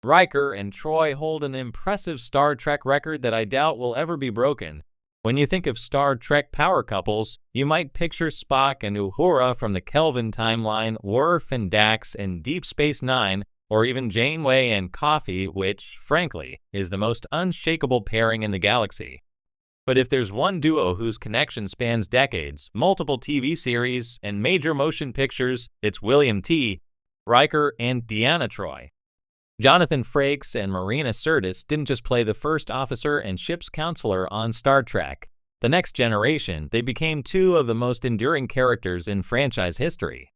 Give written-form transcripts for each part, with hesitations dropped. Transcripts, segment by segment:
Riker and Troi hold an impressive Star Trek record that I doubt will ever be broken. When you think of Star Trek power couples, you might picture Spock and Uhura from the Kelvin timeline, Worf and Dax in Deep Space Nine, or even Janeway and Coffee, which, frankly, is the most unshakable pairing in the galaxy. But if there's one duo whose connection spans decades, multiple TV series, and major motion pictures, it's William T. Riker and Deanna Troi. Jonathan Frakes and Marina Sirtis didn't just play the first officer and ship's counselor on Star Trek. The Next Generation, they became two of the most enduring characters in franchise history.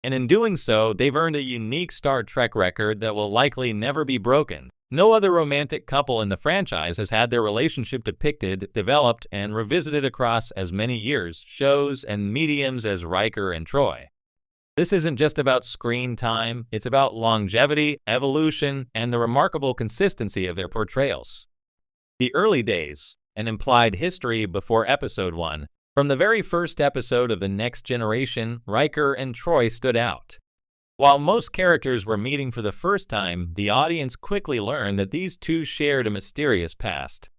And in doing so, they've earned a unique Star Trek record that will likely never be broken. No other romantic couple in the franchise has had their relationship depicted, developed, and revisited across as many years, shows, and mediums as Riker and Troi. This isn't just about screen time, it's about longevity, evolution, and the remarkable consistency of their portrayals. The early days, an implied history before Episode 1. From the very first episode of The Next Generation, Riker and Troi stood out. While most characters were meeting for the first time, the audience quickly learned that these two shared a mysterious past.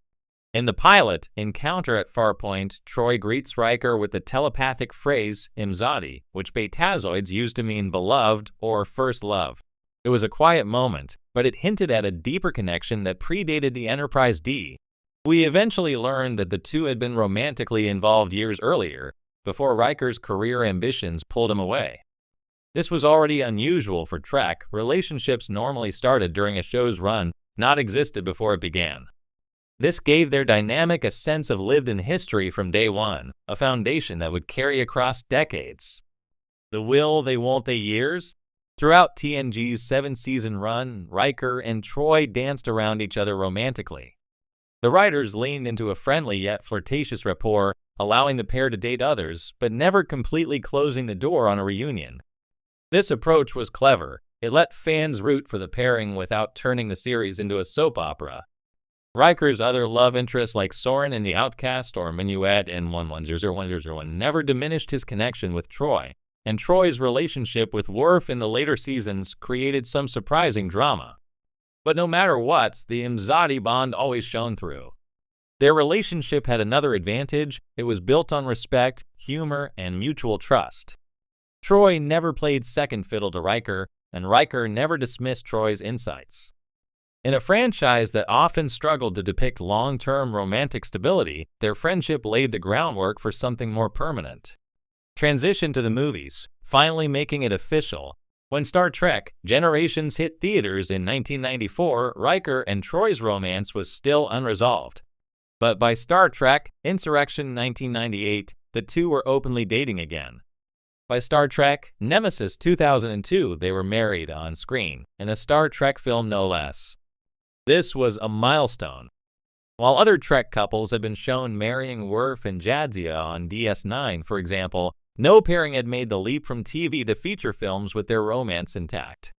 In the pilot, Encounter at Farpoint, Troi greets Riker with the telepathic phrase, Imzadi, which Betazoids used to mean beloved or first love. It was a quiet moment, but it hinted at a deeper connection that predated the Enterprise D. We eventually learned that the two had been romantically involved years earlier, before Riker's career ambitions pulled him away. This was already unusual for Trek. Relationships normally started during a show's run, not existed before it began. This gave their dynamic a sense of lived-in history from day one, a foundation that would carry across decades. The will they won't they years? Throughout TNG's 7-season run, Riker and Troi danced around each other romantically. The writers leaned into a friendly yet flirtatious rapport, allowing the pair to date others, but never completely closing the door on a reunion. This approach was clever. It let fans root for the pairing without turning the series into a soap opera. Riker's other love interests like Soren in The Outcast or Minuet in 110001 never diminished his connection with Troi, and Troi's relationship with Worf in the later seasons created some surprising drama. But no matter what, the Imzadi bond always shone through. Their relationship had another advantage. It was built on respect, humor, and mutual trust. Troi never played second fiddle to Riker, and Riker never dismissed Troi's insights. In a franchise that often struggled to depict long-term romantic stability, their friendship laid the groundwork for something more permanent. Transition to the movies, finally making it official. When Star Trek Generations hit theaters in 1994, Riker and Troi's romance was still unresolved. But by Star Trek Insurrection 1998, the two were openly dating again. By Star Trek Nemesis 2002, they were married on screen, in a Star Trek film no less. This was a milestone. While other Trek couples had been shown marrying Worf and Jadzia on DS9, for example, no pairing had made the leap from TV to feature films with their romance intact.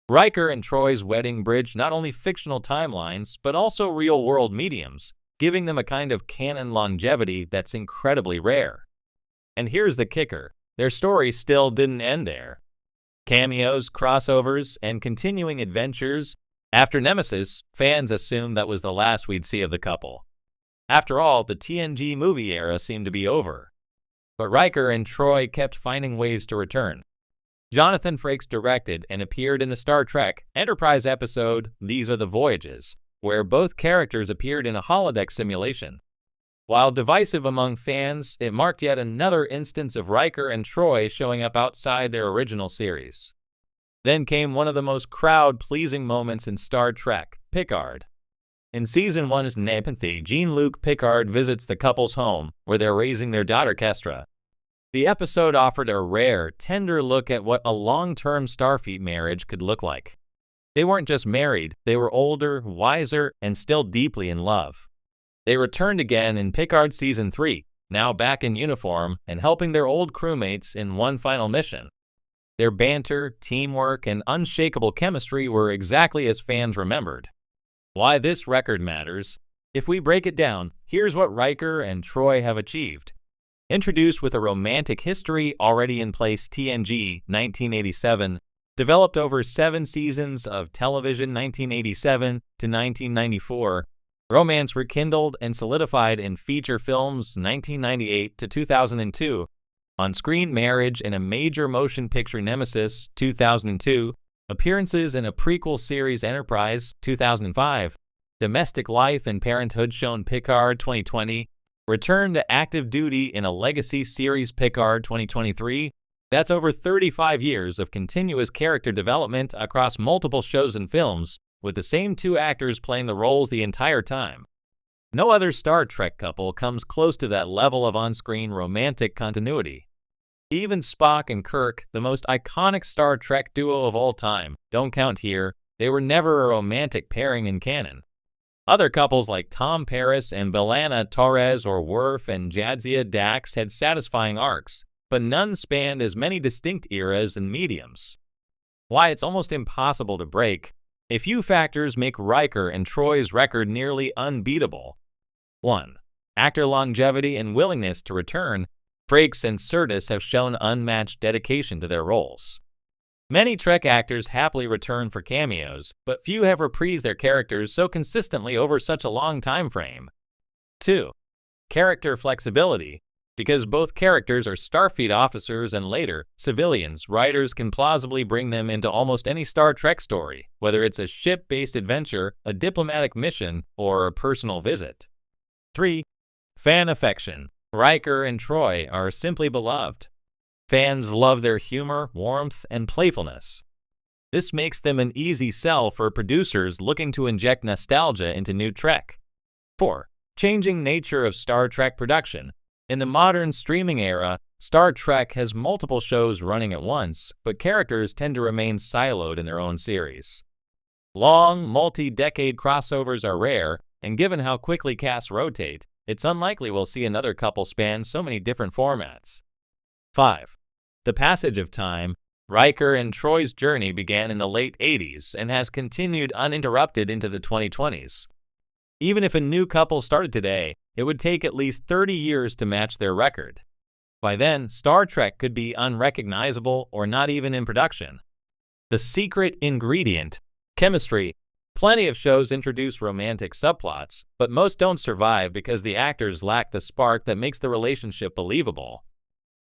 Riker and Troi's wedding bridged not only fictional timelines, but also real-world mediums, giving them a kind of canon longevity that's incredibly rare. And here's the kicker. Their story still didn't end there. Cameos, crossovers, and continuing adventures. After Nemesis, fans assumed that was the last we'd see of the couple. After all, the TNG movie era seemed to be over. But Riker and Troi kept finding ways to return. Jonathan Frakes directed and appeared in the Star Trek Enterprise episode These Are the Voyages, where both characters appeared in a holodeck simulation. While divisive among fans, it marked yet another instance of Riker and Troi showing up outside their original series. Then came one of the most crowd-pleasing moments in Star Trek, Picard. In Season 1's Nepenthe, Jean-Luc Picard visits the couple's home, where they're raising their daughter Kestra. The episode offered a rare, tender look at what a long-term Starfleet marriage could look like. They weren't just married, they were older, wiser, and still deeply in love. They returned again in Picard Season 3, now back in uniform and helping their old crewmates in one final mission. Their banter, teamwork, and unshakable chemistry were exactly as fans remembered. Why this record matters? If we break it down, here's what Riker and Troi have achieved. Introduced with a romantic history already in place TNG 1987, Developed over 7 seasons of television 1987 to 1994, romance rekindled and solidified in feature films 1998 to 2002, on-screen marriage in a major motion picture Nemesis 2002, appearances in a prequel series Enterprise 2005, domestic life and parenthood shown Picard 2020, return to active duty in a legacy series Picard 2023. That's over 35 years of continuous character development across multiple shows and films, with the same 2 actors playing the roles the entire time. No other Star Trek couple comes close to that level of on-screen romantic continuity. Even Spock and Kirk, the most iconic Star Trek duo of all time, don't count here. They were never a romantic pairing in canon. Other couples like Tom Paris and B'Elanna Torres or Worf and Jadzia Dax had satisfying arcs, but none spanned as many distinct eras and mediums. Why it's almost impossible to break. A few factors make Riker and Troi's record nearly unbeatable. 1. Actor longevity and willingness to return. Frakes and Sirtis have shown unmatched dedication to their roles. Many Trek actors happily return for cameos, but few have reprised their characters so consistently over such a long time frame. 2. Character flexibility. Because both characters are Starfleet officers and later civilians, writers can plausibly bring them into almost any Star Trek story, whether it's a ship-based adventure, a diplomatic mission, or a personal visit. 3. Fan affection. Riker and Troi are simply beloved. Fans love their humor, warmth, and playfulness. This makes them an easy sell for producers looking to inject nostalgia into new Trek. 4. Changing nature of Star Trek production. In the modern streaming era, Star Trek has multiple shows running at once, but characters tend to remain siloed in their own series. Long, multi-decade crossovers are rare, and given how quickly casts rotate, it's unlikely we'll see another couple span so many different formats. 5. The passage of time. Riker and Troi's journey began in the late 80s and has continued uninterrupted into the 2020s. Even if a new couple started today, it would take at least 30 years to match their record. By then, Star Trek could be unrecognizable or not even in production. The secret ingredient: chemistry. Plenty of shows introduce romantic subplots, but most don't survive because the actors lack the spark that makes the relationship believable.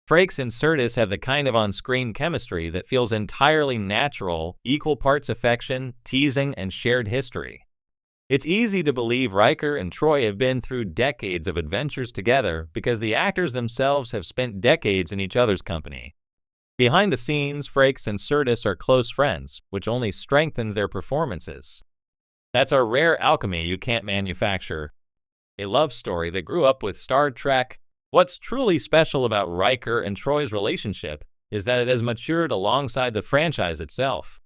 Frakes and Sirtis have the kind of on-screen chemistry that feels entirely natural, equal parts affection, teasing, and shared history. It's easy to believe Riker and Troi have been through decades of adventures together because the actors themselves have spent decades in each other's company. Behind the scenes, Frakes and Sirtis are close friends, which only strengthens their performances. That's a rare alchemy you can't manufacture. A love story that grew up with Star Trek. What's truly special about Riker and Troi's relationship is that it has matured alongside the franchise itself.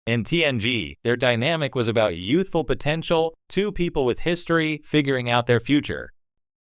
In TNG, their dynamic was about youthful potential, 2 people with history figuring out their future.